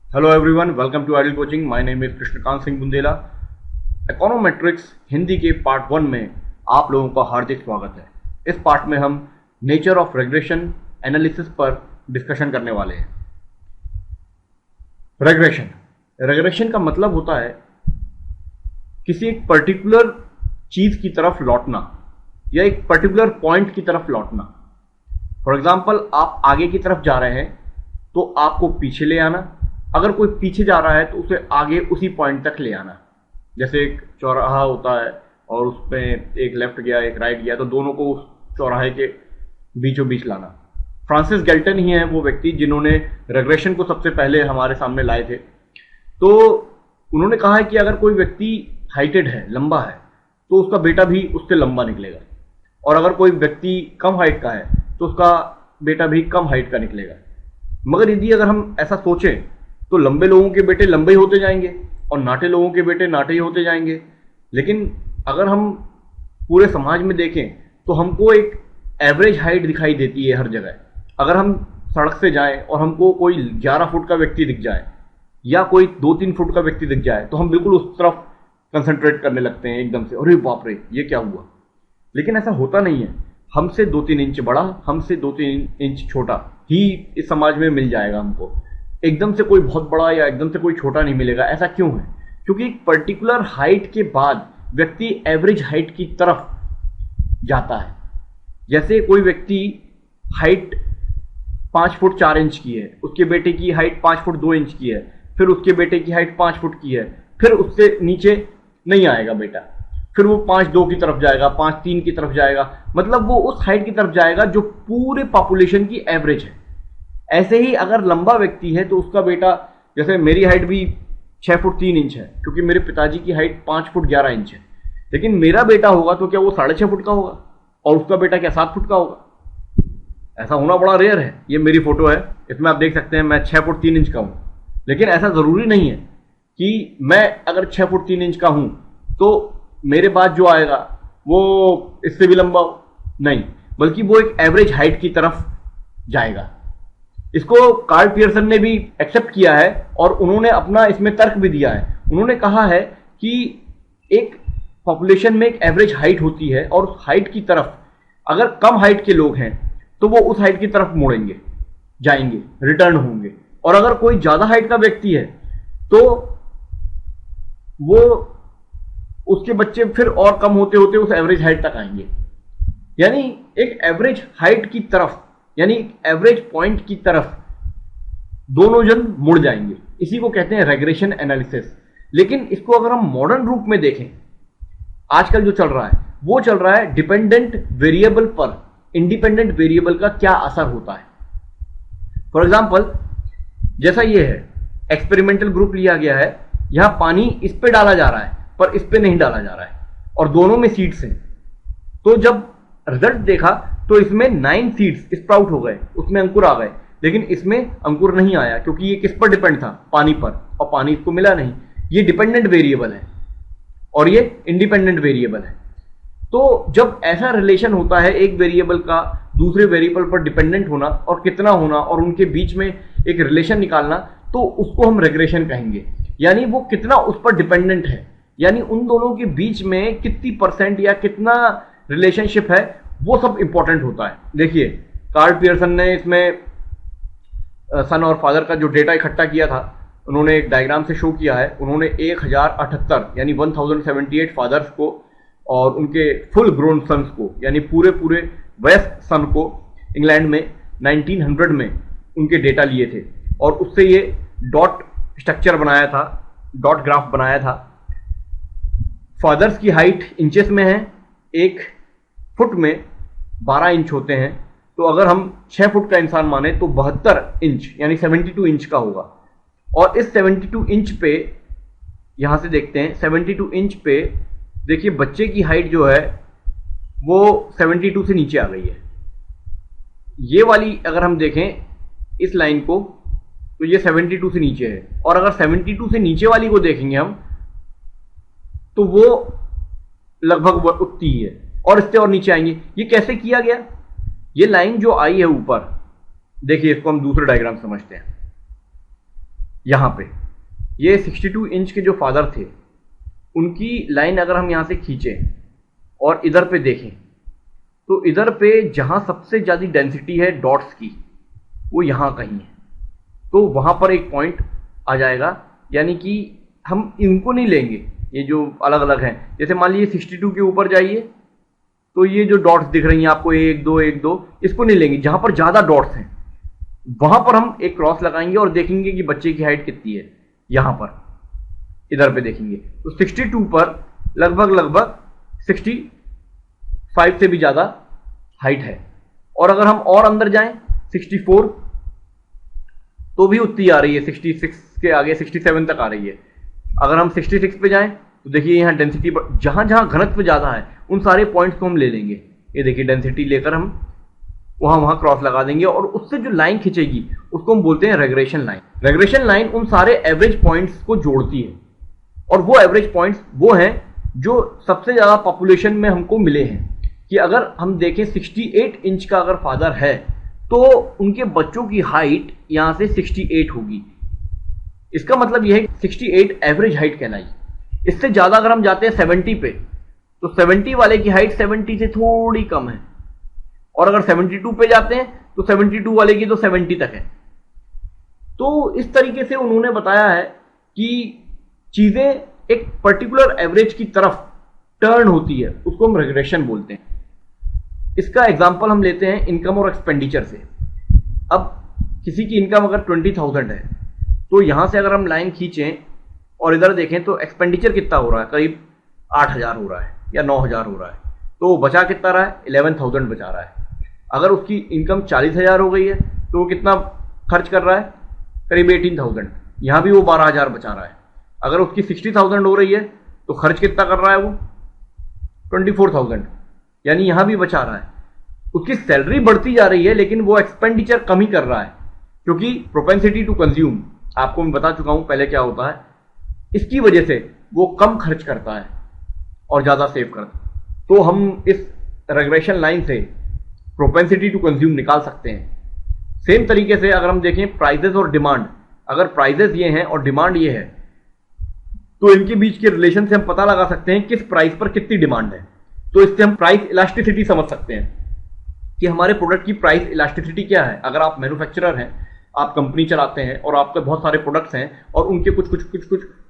Hello everyone, welcome to ideal coaching. My name is Krishnakant Singh Bundela. Econometrics Hindi के part 1 में आप लोगों का हार्दिक स्वागत है। इस पार्ट में हम नेचर ऑफ रेग्रेशन एनालिसिस पर डिस्कशन करने वाले हैं। रेग्रेशन का मतलब होता है किसी एक पर्टिकुलर चीज की तरफ लौटना या एक पर्टिकुलर पॉइंट की तरफ लौटना। फॉर एग्जाम्पल, आप आगे की तरफ जा रहे हैं तो आपको पीछे ले आना, अगर कोई पीछे जा रहा है तो उसे आगे उसी पॉइंट तक ले आना। जैसे एक चौराहा होता है और उसमें एक लेफ्ट गया एक राइट गया, तो दोनों को उस चौराहे के बीचों बीच लाना। फ्रांसिस गैल्टन ही है वो व्यक्ति जिन्होंने रेग्रेशन को सबसे पहले हमारे सामने लाए थे। तो उन्होंने कहा है कि अगर कोई व्यक्ति हाइटेड है, लंबा है, तो उसका बेटा भी उससे लंबा निकलेगा, और अगर कोई व्यक्ति कम हाइट का है तो उसका बेटा भी कम हाइट का निकलेगा। मगर यदि अगर हम ऐसा सोचें तो लंबे लोगों के बेटे लंबे ही होते जाएंगे और नाटे लोगों के बेटे नाटे ही होते जाएंगे। लेकिन अगर हम पूरे समाज में देखें तो हमको एक एवरेज हाइट दिखाई देती है हर जगह। अगर हम सड़क से जाएं और हमको कोई 11 फुट का व्यक्ति दिख जाए या कोई 2-3 फुट का व्यक्ति दिख जाए तो हम बिल्कुल उस तरफ कंसंट्रेट करने लगते हैं एकदम से, अरे बाप रे ये क्या हुआ। लेकिन ऐसा होता नहीं है। हमसे 2-3 इंच बड़ा, हमसे 2-3 इंच छोटा ही इस समाज में मिल जाएगा हमको। एकदम से कोई बहुत बड़ा या एकदम से कोई छोटा नहीं मिलेगा। ऐसा क्यों है? क्योंकि एक पर्टिकुलर हाइट के बाद व्यक्ति एवरेज हाइट की तरफ जाता है। जैसे कोई व्यक्ति हाइट 5 फुट 4 इंच की है, उसके बेटे की हाइट 5 फुट 2 इंच की है, फिर उसके बेटे की हाइट 5 फुट की है, फिर उससे नीचे नहीं आएगा बेटा, फिर वो 5'2" की तरफ जाएगा, 5'3" की तरफ जाएगा, मतलब वो उस हाइट की तरफ जाएगा जो पूरे पॉपुलेशन की एवरेज है। ऐसे ही अगर लंबा व्यक्ति है तो उसका बेटा, जैसे मेरी हाइट भी 6 फुट 3 इंच है क्योंकि मेरे पिताजी की हाइट 5 फुट 11 इंच है, लेकिन मेरा बेटा होगा तो क्या वो 6.5 फुट का होगा और उसका बेटा क्या 7 फुट का होगा? ऐसा होना बड़ा रेयर है। ये मेरी फोटो है, इसमें आप देख सकते हैं मैं 6 फुट 3 इंच का हूं। लेकिन ऐसा जरूरी नहीं है कि मैं अगर 6 फुट 3 इंच का हूं तो मेरे बाद जो आएगा वो इससे भी लंबा हो, नहीं, बल्कि वो एक एवरेज हाइट की तरफ जाएगा। इसको कार्ल पियर्सन ने भी एक्सेप्ट किया है और उन्होंने अपना इसमें तर्क भी दिया है। उन्होंने कहा है कि एक पॉपुलेशन में एक एवरेज हाइट होती है और उस हाइट की तरफ अगर कम हाइट के लोग हैं तो वो उस हाइट की तरफ मुड़ेंगे, जाएंगे, रिटर्न होंगे, और अगर कोई ज्यादा हाइट का व्यक्ति है तो वो उसके बच्चे फिर और कम होते होते उस एवरेज हाइट तक आएंगे। यानी एक एवरेज हाइट की तरफ, यानी एवरेज पॉइंट की तरफ दोनों जन मुड़ जाएंगे। इसी को कहते हैं रेग्रेशन एनालिसिस। लेकिन इसको अगर हम मॉडर्न रूप में देखें, आजकल जो चल रहा है वो चल रहा है डिपेंडेंट वेरिएबल पर इंडिपेंडेंट वेरिएबल का क्या असर होता है। फॉर एग्जाम्पल, जैसा ये है, एक्सपेरिमेंटल ग्रुप लिया गया है, यहां पानी इस पे डाला जा रहा है पर इस पे नहीं डाला जा रहा है और दोनों में सीड्स हैं। तो जब रिजल्ट देखा तो इसमें 9 सीड्स स्प्राउट हो गए, उसमें अंकुर आ गए, लेकिन इसमें अंकुर नहीं आया क्योंकि ये किस पर डिपेंड था? पानी पर, और पानी इसको मिला नहीं। ये डिपेंडेंट वेरिएबल है और ये इंडिपेंडेंट वेरिएबल है। तो जब ऐसा रिलेशन होता है एक वेरिएबल का दूसरे वेरिएबल पर डिपेंडेंट होना और कितना होना और उनके बीच में एक रिलेशन निकालना, तो उसको हम रेग्रेशन कहेंगे। यानी वो कितना उस पर डिपेंडेंट है, यानी उन दोनों के बीच में कितनी परसेंट या कितना रिलेशनशिप है, वो सब इंपॉर्टेंट होता है। देखिए, कार्ल पियर्सन ने इसमें सन और फादर का जो डेटा इकट्ठा किया था, उन्होंने एक डायग्राम से शो किया है। उन्होंने 1078 यानी 1078 फादर्स को और उनके फुल ग्रोन सन्स को, यानी पूरे पूरे वयस्क सन को इंग्लैंड में 1900 में उनके डेटा लिए थे और उससे ये डॉट स्ट्रक्चर बनाया था, डॉट ग्राफ बनाया था। फादर्स की हाइट इंचेस में है, 1 फुट में 12 इंच होते हैं। तो अगर हम 6 फुट का इंसान माने तो 72 इंच यानी 72 इंच का होगा। और इस 72 इंच पे, यहां से देखते हैं, 72 इंच पे देखिए बच्चे की हाइट जो है वो 72 से नीचे आ गई है। ये वाली अगर हम देखें इस लाइन को तो ये 72 से नीचे है, और अगर 72 से नीचे वाली को देखेंगे हम तो वो लगभग उतनी ही है, और इससे और नीचे आएंगे। ये कैसे किया गया? ये लाइन जो आई है ऊपर, देखिए इसको हम दूसरे डायग्राम समझते हैं। यहाँ पे ये 62 इंच के जो फादर थे उनकी लाइन अगर हम यहाँ से खींचें और इधर पे देखें तो इधर पे जहाँ सबसे ज़्यादा डेंसिटी है डॉट्स की वो यहाँ कहीं है, तो वहाँ पर एक पॉइंट आ जाएगा। यानी कि हम इनको नहीं लेंगे, ये जो अलग अलग हैं, जैसे मान लीजिए 62 के ऊपर जाइए तो ये जो डॉट्स दिख रही हैं आपको 1 2 1 2, इसको नहीं लेंगे। जहाँ पर ज़्यादा डॉट्स हैं वहाँ पर हम एक क्रॉस लगाएंगे और देखेंगे कि बच्चे की हाइट कितनी है। यहाँ पर इधर पे देखेंगे तो 62 पर लगभग 65 से भी ज़्यादा हाइट है। और अगर हम और अंदर जाएं 64 तो भी उतनी आ रही है, 66 के आगे 67 तक आ रही है। अगर हम 66 पे जाएं तो देखिए यहाँ डेंसिटी जहाँ जहाँ घनत्व ज़्यादा है उन सारे पॉइंट्स को हम ले लेंगे। ये देखिए डेंसिटी लेकर हम वहाँ क्रॉस लगा देंगे और उससे जो लाइन खिंचेगी उसको हम बोलते हैं रेग्रेशन लाइन। रेग्रेशन लाइन उन सारे एवरेज पॉइंट्स को जोड़ती है और वो एवरेज पॉइंट्स वो हैं जो सबसे ज़्यादा पॉपुलेशन में हमको मिले हैं। कि अगर हम देखें 68 इंच का अगर फादर है तो उनके बच्चों की हाइट यहाँ से 68 होगी। इसका मतलब यह है कि 68 एवरेज हाइट कहलाई। इससे ज़्यादा अगर हम जाते हैं 70 पे तो 70 वाले की हाइट 70 से थोड़ी कम है, और अगर 72 पे जाते हैं तो 72 वाले की तो 70 तक है। तो इस तरीके से उन्होंने बताया है कि चीज़ें एक पर्टिकुलर एवरेज की तरफ टर्न होती है, उसको हम रेग्रेशन बोलते हैं। इसका एग्जांपल हम लेते हैं इनकम और एक्सपेंडिचर से। अब किसी की इनकम अगर 20,000 है तो यहां से अगर हम लाइन खींचें और इधर देखें तो एक्सपेंडिचर कितना हो रहा है, करीब 8,000 हो रहा है या 9,000 हो रहा है। तो बचा कितना रहा है, 11,000 बचा रहा है। अगर उसकी इनकम 40,000 हो गई है तो वो कितना खर्च कर रहा है, करीब 18,000। यहाँ भी वो 12,000 बचा रहा है। अगर उसकी 60,000 हो रही है तो खर्च कितना कर रहा है वो, 24,000, यानी यहां भी बचा रहा है। उसकी सैलरी बढ़ती जा रही है लेकिन वो एक्सपेंडिचर कम ही कर रहा है, क्योंकि प्रोपेंसिटी टू कंज्यूम आपको मैं बता चुका हूं पहले क्या होता है। इसकी वजह से वो कम खर्च करता है और ज्यादा सेव करता है। तो हम इस रेग्रेशन लाइन से प्रोपेंसिटी टू कंज्यूम निकाल सकते हैं। सेम तरीके से अगर हम देखें प्राइजेस और डिमांड, अगर प्राइजेस ये हैं और डिमांड ये है तो इनके बीच के रिलेशन से हम पता लगा सकते हैं किस प्राइस पर कितनी डिमांड है। तो इससे हम प्राइस इलास्टिसिटी समझ सकते हैं कि हमारे प्रोडक्ट की प्राइस इलास्टिसिटी क्या है। अगर आप मैन्युफैक्चरर हैं, आप कंपनी चलाते हैं और आपके बहुत सारे प्रोडक्ट्स हैं और उनके कुछ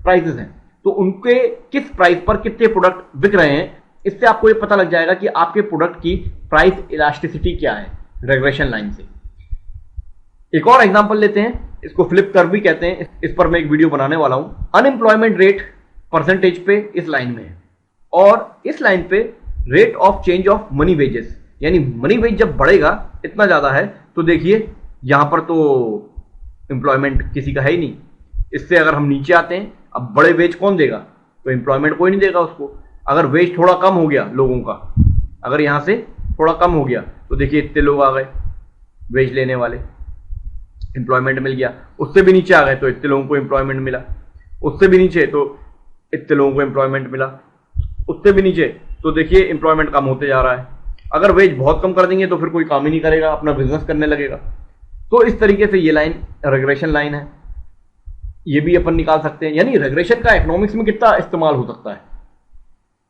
प्राइसेस हैं, तो उनके किस प्राइस पर कितने प्रोडक्ट बिक रहे हैं, इससे आपको ये पता लग जाएगा कि आपके प्रोडक्ट की प्राइस इलास्टिसिटी क्या है रेग्रेशन लाइन से। एक और एग्जांपल लेते हैं, इसको फ्लिप कर्व भी कहते हैं। इस पर मैं एक वीडियो बनाने वाला हूं। अनएम्प्लॉयमेंट रेट परसेंटेज पे इस लाइन में है और इस लाइन पे rate of change of money wages, यानी मनी वेज जब बढ़ेगा इतना ज्यादा है तो देखिए यहां पर तो एम्प्लॉयमेंट किसी का है ही नहीं। इससे अगर हम नीचे आते हैं, अब बड़े वेज कौन देगा, तो एम्प्लॉयमेंट कोई नहीं देगा उसको। अगर वेज थोड़ा कम हो गया लोगों का, अगर यहां से थोड़ा कम हो गया तो देखिए इतने लोग आ गए वेज लेने वाले, एम्प्लॉयमेंट मिल गया। उससे भी नीचे आ गए तो इतने लोगों को एम्प्लॉयमेंट मिला, उससे भी नीचे तो इतने लोगों को एम्प्लॉयमेंट मिला, उससे भी नीचे तो देखिए एम्प्लॉयमेंट कम होते जा रहा है। अगर वेज बहुत कम कर देंगे तो फिर कोई काम ही नहीं करेगा, अपना बिजनेस करने लगेगा। तो इस तरीके से ये लाइन रेग्रेशन लाइन है, ये भी अपन निकाल सकते हैं। यानी रेग्रेशन का इकोनॉमिक्स में कितना इस्तेमाल हो सकता है।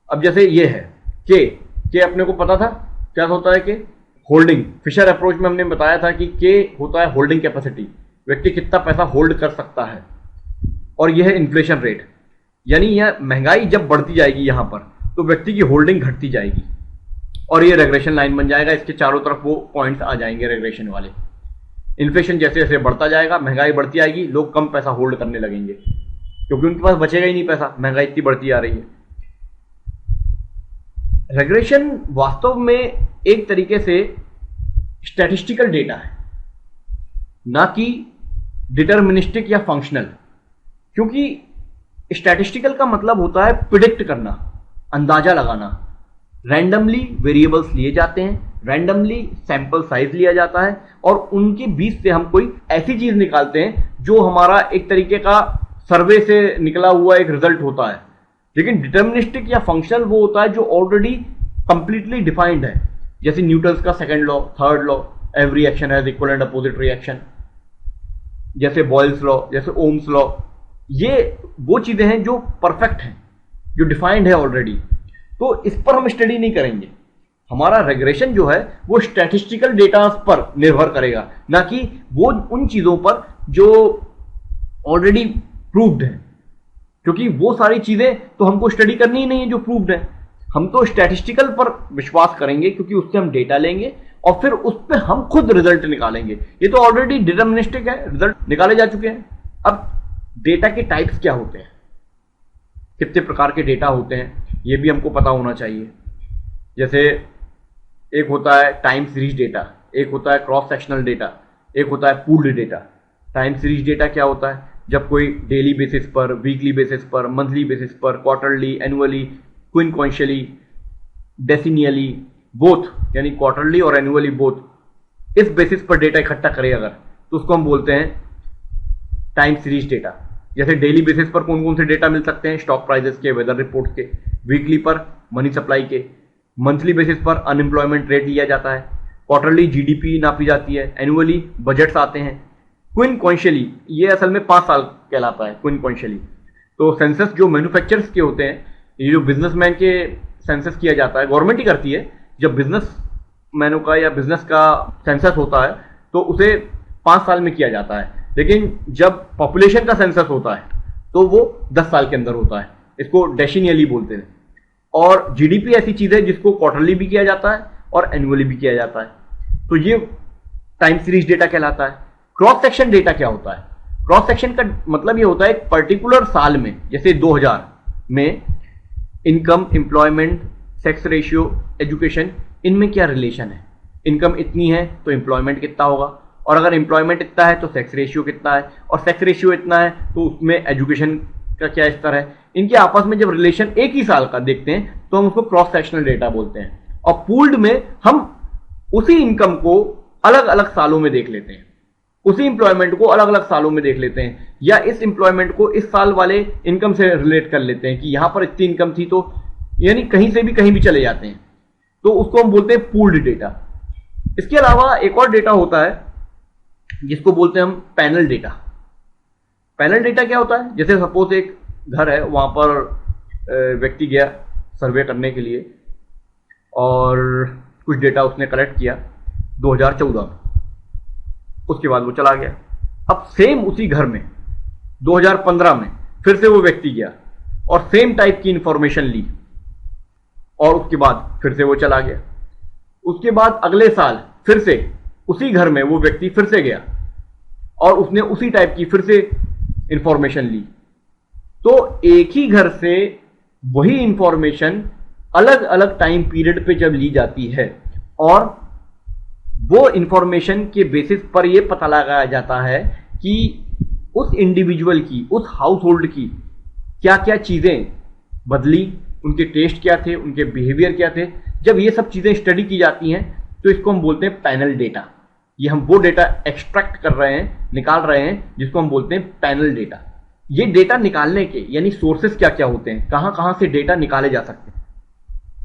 अब जैसे ये है के अपने को पता था क्या होता है, के होल्डिंग। फिशर अप्रोच में हमने बताया था कि के होता है होल्डिंग कैपेसिटी, व्यक्ति कितना पैसा होल्ड कर सकता है। और यह है इन्फ्लेशन रेट, यानी यह महंगाई जब बढ़ती जाएगी यहां पर तो व्यक्ति की होल्डिंग घटती जाएगी और ये रेग्रेशन लाइन बन जाएगा। इसके चारों तरफ वो पॉइंट्स आ जाएंगे रेग्रेशन वाले। इन्फ्लेशन जैसे जैसे बढ़ता जाएगा, महंगाई बढ़ती आएगी, लोग कम पैसा होल्ड करने लगेंगे क्योंकि उनके पास बचेगा ही नहीं पैसा, महंगाई इतनी बढ़ती आ रही है। रेग्रेशन वास्तव में एक तरीके से स्टैटिस्टिकल डेटा है, ना कि डिटर्मिनिस्टिक या फंक्शनल। क्योंकि स्टैटिस्टिकल का मतलब होता है प्रिडिक्ट करना, अंदाजा लगाना। रैंडमली वेरिएबल्स लिए जाते हैं, रैंडमली सैंपल साइज लिया जाता है और उनके बीच से हम कोई ऐसी चीज निकालते हैं जो हमारा एक तरीके का सर्वे से निकला हुआ एक रिजल्ट होता है। लेकिन डिटर्मिनिस्टिक या फंक्शनल वो होता है जो ऑलरेडी कंप्लीटली डिफाइंड है, जैसे न्यूटन्स का second law, third law, every action has equal and opposite reaction. जैसे बॉयल्स लॉ, जैसे ओम्स लॉ, ये वो चीजें हैं जो परफेक्ट हैं, जो डिफाइंड है ऑलरेडी। तो इस पर हम स्टडी नहीं करेंगे। हमारा रेग्रेशन जो है वो स्टैटिस्टिकल डेटा पर निर्भर करेगा, ना कि वो उन चीजों पर जो ऑलरेडी प्रूव्ड है, क्योंकि वो सारी चीजें तो हमको स्टडी करनी ही नहीं है जो प्रूव्ड है। हम तो स्टैटिस्टिकल पर विश्वास करेंगे, क्योंकि उससे हम डेटा लेंगे और फिर उस पर हम खुद रिजल्ट निकालेंगे। ये तो ऑलरेडी डिटर्मिनिस्टिक है, रिजल्ट निकाले जा चुके हैं। अब डेटा के टाइप्स क्या होते हैं, कितने प्रकार के डेटा होते हैं, ये भी हमको पता होना चाहिए। जैसे एक होता है टाइम सीरीज डेटा, एक होता है क्रॉस सेक्शनल डेटा, एक होता है pooled data. Time series data क्या होता है? जब कोई डेली बेसिस पर, वीकली बेसिस पर, मंथली बेसिस पर, क्वार्टरली, एनुअली, क्विनक्वेंशियली, डेसिनियली, बोथ, यानी क्वार्टरली और एनुअली बोथ, इस बेसिस पर डेटा इकट्ठा करें अगर, तो उसको हम बोलते हैं टाइम सीरीज डेटा। जैसे डेली बेसिस पर कौन कौन से डेटा मिल सकते हैं? स्टॉक प्राइसेस के, वेदर रिपोर्ट्स के, वीकली पर मनी सप्लाई के, मंथली बेसिस पर अनएम्प्लॉयमेंट रेट लिया जाता है, क्वार्टरली जीडीपी नापी जाती है, एनुअली बजट्स आते हैं, क्विनक्वेंशियली ये असल में 5 साल कहलाता है क्विनक्वेंशियली। तो सेंसस जो मैन्युफैक्चरर्स के होते हैं, ये जो बिजनेसमैन के सेंसस किया जाता है, गवर्नमेंट ही करती है। जब बिजनेस मैनों का या बिजनेस का सेंसस होता है तो उसे 5 साल में किया जाता है, लेकिन जब पॉपुलेशन का सेंसस होता है तो वो 10 साल के अंदर होता है। इसको डेसिनियली बोलते हैं। और जीडीपी ऐसी चीज है जिसको क्वार्टरली भी किया जाता है और एनुअली भी किया जाता है। तो ये टाइम सीरीज डेटा कहलाता है। क्रॉस सेक्शन डेटा क्या होता है? क्रॉस सेक्शन का मतलब ये होता है एक पर्टिकुलर साल में, जैसे 2000 में income, employment, sex ratio, education, इनमें क्या रिलेशन है। इनकम इतनी है तो एम्प्लॉयमेंट कितना होगा, और अगर एम्प्लॉयमेंट इतना है तो सेक्स रेशियो कितना है, और सेक्स रेशियो इतना है तो उसमें एजुकेशन का क्या स्तर है। इनके आपस में जब रिलेशन एक ही साल का देखते हैं तो हम उसको क्रॉस सेक्शनल डेटा बोलते हैं। और पूल्ड में हम उसी इनकम को अलग अलग सालों में देख लेते हैं, उसी इंप्लॉयमेंट को अलग अलग सालों में देख लेते हैं, या इस इंप्लॉयमेंट को इस साल वाले इनकम से रिलेट कर लेते हैं कि यहां पर इतनी इनकम थी, तो यानी कहीं से भी कहीं भी चले जाते हैं, तो उसको हम बोलते हैं पूल्ड डेटा। इसके अलावा एक और डेटा होता है जिसको बोलते हैं हम पैनल डेटा। पैनल डेटा क्या होता है? जैसे सपोज एक घर है, वहां पर व्यक्ति गया सर्वे करने के लिए और कुछ डेटा उसने कलेक्ट किया 2014 में, उसके बाद वो चला गया। अब सेम उसी घर में 2015 में फिर से वो व्यक्ति गया और सेम टाइप की इंफॉर्मेशन ली और उसके बाद फिर से वो चला गया। उसके बाद अगले साल फिर से उसी घर में वो व्यक्ति फिर से गया और उसने उसी टाइप की फिर से इंफॉर्मेशन ली। तो एक ही घर से वही इंफॉर्मेशन अलग अलग टाइम पीरियड पे जब ली जाती है और वो इंफॉर्मेशन के बेसिस पर यह पता लगाया जाता है कि उस इंडिविजुअल की, उस हाउस होल्ड की क्या क्या चीजें बदली, उनके टेस्ट क्या थे, उनके बिहेवियर क्या थे। जब ये सब चीजें स्टडी की जाती हैं तो इसको हम बोलते हैं पैनल डेटा। ये हम वो डेटा एक्सट्रैक्ट कर रहे हैं, निकाल रहे हैं, जिसको हम बोलते हैं पैनल डेटा। ये डेटा निकालने के यानी सोर्सेस क्या क्या होते हैं, कहां कहां से डेटा निकाले जा सकते हैं,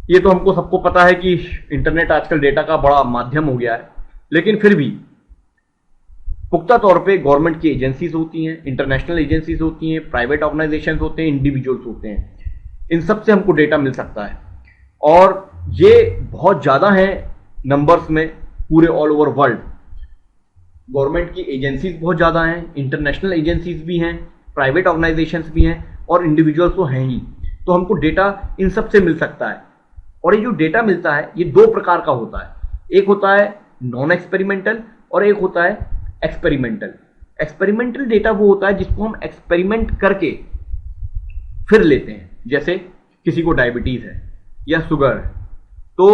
ये तो हमको सबको पता है कि इंटरनेट आजकल डेटा का बड़ा माध्यम हो गया है। लेकिन फिर भी पुख्ता तौर पे गवर्नमेंट की एजेंसीज होती हैं, इंटरनेशनल एजेंसीज होती हैं, प्राइवेट ऑर्गेनाइजेशंस होते हैं, इंडिविजुअल्स होते हैं, इन सब से हमको डेटा मिल सकता है। और ये बहुत ज़्यादा है नंबर्स में पूरे ऑल ओवर वर्ल्ड। गवर्नमेंट की एजेंसीज बहुत ज़्यादा हैं, इंटरनेशनल एजेंसीज भी हैं, प्राइवेट ऑर्गेनाइजेशंस भी हैं और इंडिविजुअल्स तो हैं ही। तो हमको डेटा इन सब से मिल सकता है। और ये जो डेटा मिलता है ये 2 प्रकार का होता है, एक होता है नॉन एक्सपेरिमेंटल और एक होता है एक्सपेरिमेंटल। एक्सपेरिमेंटल डेटा वो होता है जिसको हम एक्सपेरिमेंट करके फिर लेते हैं। जैसे किसी को डायबिटीज है या शुगर है तो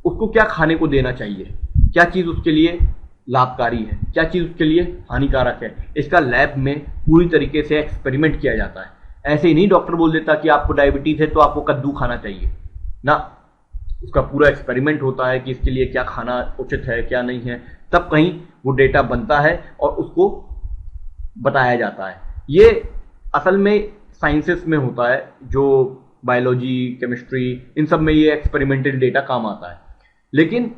उसको क्या खाने को देना चाहिए, क्या चीज उसके लिए लाभकारी है, क्या चीज उसके लिए हानिकारक है, इसका लैब में पूरी तरीके से एक्सपेरिमेंट किया जाता है। ऐसे ही नहीं डॉक्टर बोल देता कि आपको डायबिटीज है तो आपको कद्दू खाना चाहिए ना, उसका पूरा एक्सपेरिमेंट होता है कि इसके लिए क्या खाना उचित है क्या नहीं है, तब कहीं वो डेटा बनता है और उसको बताया जाता है। ये असल में साइंसेस में होता है, जो बायोलॉजी, केमिस्ट्री, इन सब में ये एक्सपेरिमेंटल डेटा काम आता है। लेकिन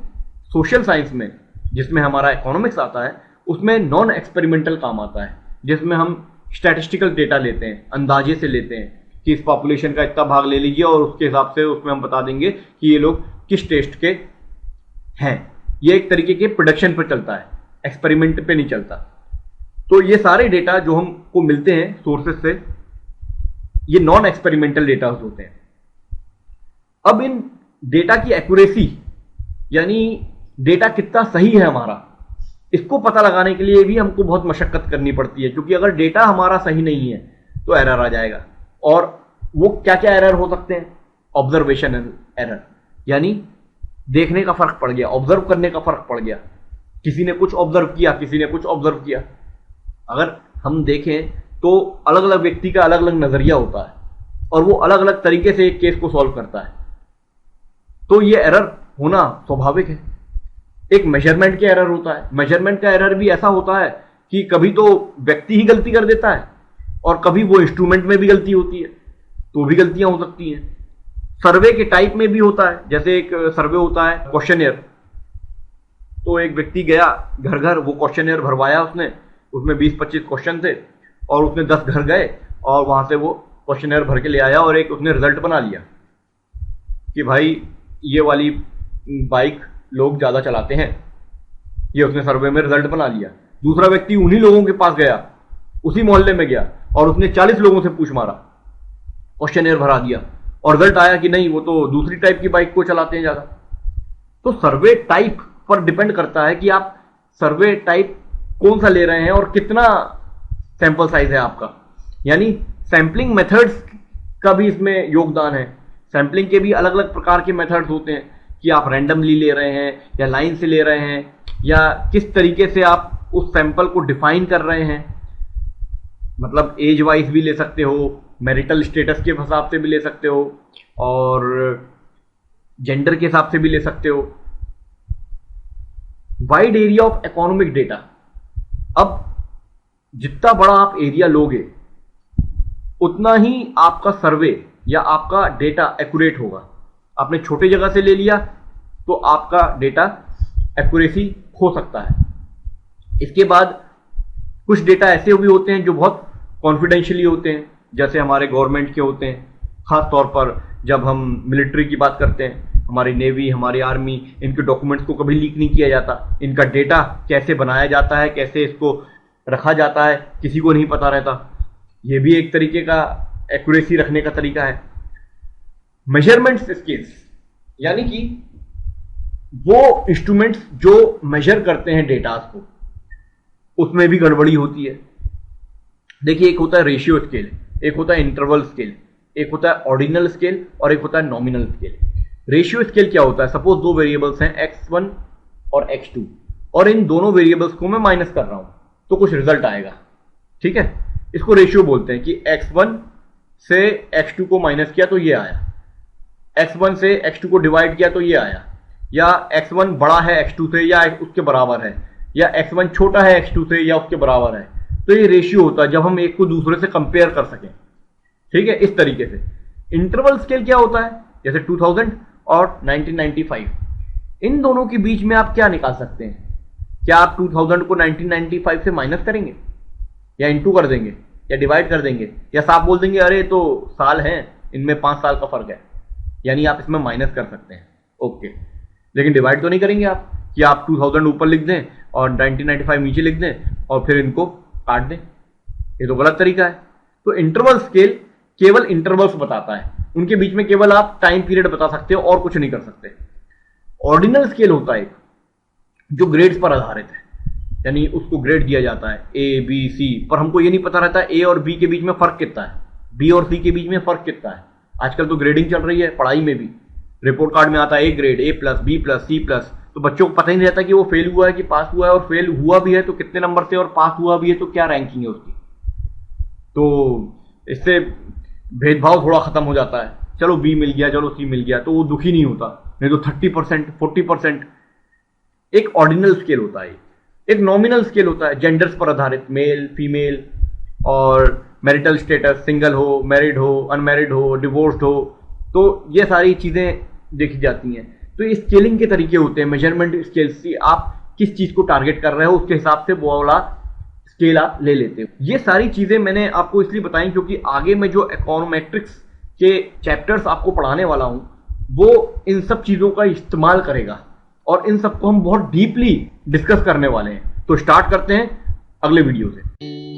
सोशल साइंस में, जिसमें हमारा इकोनॉमिक्स आता है, उसमें नॉन एक्सपेरिमेंटल काम आता है, जिसमें हम स्टैटिस्टिकल डेटा लेते हैं, अंदाजे से लेते हैं कि इस पॉपुलेशन का इतना भाग ले लीजिए और उसके हिसाब से उसमें हम बता देंगे कि ये लोग किस टेस्ट के हैं। ये एक तरीके के प्रोडक्शन पर चलता है, एक्सपेरिमेंट पे नहीं चलता। तो ये सारे डेटा जो हमको मिलते हैं सोर्सेस से, ये नॉन एक्सपेरिमेंटल डेटा होते हैं। अब इन डेटा की एक्यूरेसी, यानी डेटा कितना सही है हमारा, इसको पता लगाने के लिए भी हमको बहुत मशक्कत करनी पड़ती है, क्योंकि अगर डेटा हमारा सही नहीं है तो एरर आ जाएगा। और वो क्या क्या एरर हो सकते हैं? ऑब्जर्वेशन एरर, यानी देखने का फर्क पड़ गया, ऑब्जर्व करने का फर्क पड़ गया। किसी ने कुछ ऑब्जर्व किया, किसी ने कुछ ऑब्जर्व किया। अगर हम देखें तो अलग अलग व्यक्ति का अलग अलग नजरिया होता है और वो अलग अलग तरीके से एक केस को सॉल्व करता है, तो ये एरर होना स्वाभाविक है। एक मेजरमेंट का एरर होता है। मेजरमेंट का एरर भी ऐसा होता है कि कभी तो व्यक्ति ही गलती कर देता है और कभी वो इंस्ट्रूमेंट में भी गलती होती है, तो भी गलतियां हो सकती हैं। सर्वे के टाइप में भी होता है, जैसे एक सर्वे होता है क्वेश्चनियर, तो एक व्यक्ति गया घर घर, वो क्वेश्चनियर भरवाया उसने, उसमें 20-25 क्वेश्चन थे और उसने 10 घर गए और वहां से वो क्वेश्चनियर भर के ले आया और एक उसने रिजल्ट बना लिया कि भाई ये वाली बाइक लोग ज्यादा चलाते हैं, ये उसने सर्वे में रिजल्ट बना लिया। दूसरा व्यक्ति उन्हीं लोगों के पास गया, उसी मोहल्ले में गया और उसने 40 लोगों से पूछ मारा, क्वेश्चनियर भरा दिया और रिजल्ट आया कि नहीं, वो तो दूसरी टाइप की बाइक को चलाते हैं ज्यादा। तो सर्वे टाइप पर डिपेंड करता है कि आप सर्वे टाइप कौन सा ले रहे हैं और कितना सैंपल साइज है आपका। यानी सैंपलिंग मेथड्स का भी इसमें योगदान है। सैंपलिंग के भी अलग अलग प्रकार के मेथड्स होते हैं कि आप रैंडमली ले रहे हैं या लाइन से ले रहे हैं, या किस तरीके से आप उस सैंपल को डिफाइन कर रहे हैं। मतलब एज वाइज भी ले सकते हो, मैरिटल स्टेटस के हिसाब से भी ले सकते हो और जेंडर के हिसाब से भी ले सकते हो। Wide area of economic data. अब जितना बड़ा आप एरिया लोगे उतना ही आपका सर्वे या आपका डेटा एक्यूरेट होगा। आपने छोटे जगह से ले लिया तो आपका डेटा एक्यूरेसी हो सकता है। इसके बाद कुछ डेटा ऐसे भी होते हैं जो बहुत कॉन्फिडेंशियली होते हैं, जैसे हमारे गवर्नमेंट के होते हैं। खास तौर पर जब हम मिलिट्री की बात करते हैं, हमारी नेवी, हमारी आर्मी, इनके डॉक्यूमेंट्स को कभी लीक नहीं किया जाता। इनका डेटा कैसे बनाया जाता है, कैसे इसको रखा जाता है, किसी को नहीं पता रहता। यह भी एक तरीके का एक्यूरेसी रखने का तरीका है। मेजरमेंट स्केल्स, यानी कि वो इंस्ट्रूमेंट्स जो मेजर करते हैं डेटा को, उसमें भी गड़बड़ी होती है। देखिए, एक होता है रेशियो स्केल, एक होता है इंटरवल स्केल, एक होता है ऑर्डिनल स्केल और एक होता है नॉमिनल स्केल। रेशियो स्केल क्या होता है? सपोज दो वेरिएबल्स हैं x1 और x2 और इन दोनों वेरिएबल्स को मैं माइनस कर रहा हूं तो कुछ रिजल्ट आएगा, ठीक है। इसको रेशियो बोलते हैं कि x1 से x2 को माइनस किया तो ये आया, x1 से x2 को डिवाइड किया तो ये आया, या x1 बड़ा है x2 से या उसके बराबर है, या x1 छोटा है x2 से या उसके बराबर है। तो ये रेशियो होता है जब हम एक को दूसरे से कंपेयर कर सकें, ठीक है, इस तरीके से। इंटरवल स्केल क्या होता है? जैसे 2000 और 1995, इन दोनों के बीच में आप क्या निकाल सकते हैं? क्या आप 2000 को 1995 से माइनस करेंगे या इंटू कर देंगे या डिवाइड कर देंगे, या साफ बोल देंगे अरे तो साल हैं, इनमें 5 साल का फर्क है, यानी आप इसमें माइनस कर सकते हैं, ओके। लेकिन डिवाइड तो नहीं करेंगे आप कि आप 2000 ऊपर लिख दें और 1995 नीचे लिख दें और फिर इनको काट दें, ये तो गलत तरीका है। तो इंटरवल स्केल केवल इंटरवल्स बताता है, उनके बीच में केवल आप टाइम पीरियड बता सकते हो और कुछ नहीं कर सकते। ऑर्डिनल स्केल होता है जो ग्रेड्स पर आधारित है, यानी उसको ग्रेड दिया जाता है ए बी सी, पर हमको ये नहीं पता रहता ए और बी के बीच में फर्क कितना है, बी और सी के बीच में फर्क कितना है। आजकल तो ग्रेडिंग चल रही है पढ़ाई में भी, रिपोर्ट कार्ड में आता है A grade, A plus, B plus, C plus, तो बच्चों को पता ही नहीं रहता कि वो फेल हुआ है कि पास हुआ है, और फेल हुआ भी है तो कितने नंबर से, और पास हुआ भी है तो क्या रैंकिंग है उसकी। तो इससे भेदभाव थोड़ा खत्म हो जाता है, चलो बी मिल गया, चलो सी मिल गया, तो वो दुखी नहीं होता, नहीं तो 30%, 40%। एक ऑर्डिनल स्केल होता है। एक नॉमिनल स्केल होता है जेंडर्स पर आधारित, मेल फीमेल और मैरिटल स्टेटस, सिंगल हो, मैरिड हो, अनमैरिड हो, डिवोर्स्ड हो, तो ये सारी चीजें देखी जाती हैं। तो ये स्केलिंग के तरीके होते हैं, मेजरमेंट स्केल्स। आप किस चीज को टारगेट कर रहे हो, उसके हिसाब से वो वाला स्केल आप ले लेते हो। ये सारी चीजें मैंने आपको इसलिए बताई क्योंकि आगे मैं जो इकोनोमेट्रिक्स के चैप्टर्स आपको पढ़ाने वाला हूं वो इन सब चीजों का इस्तेमाल करेगा और इन सबको हम बहुत डीपली डिस्कस करने वाले हैं। तो स्टार्ट करते हैं अगले वीडियो से।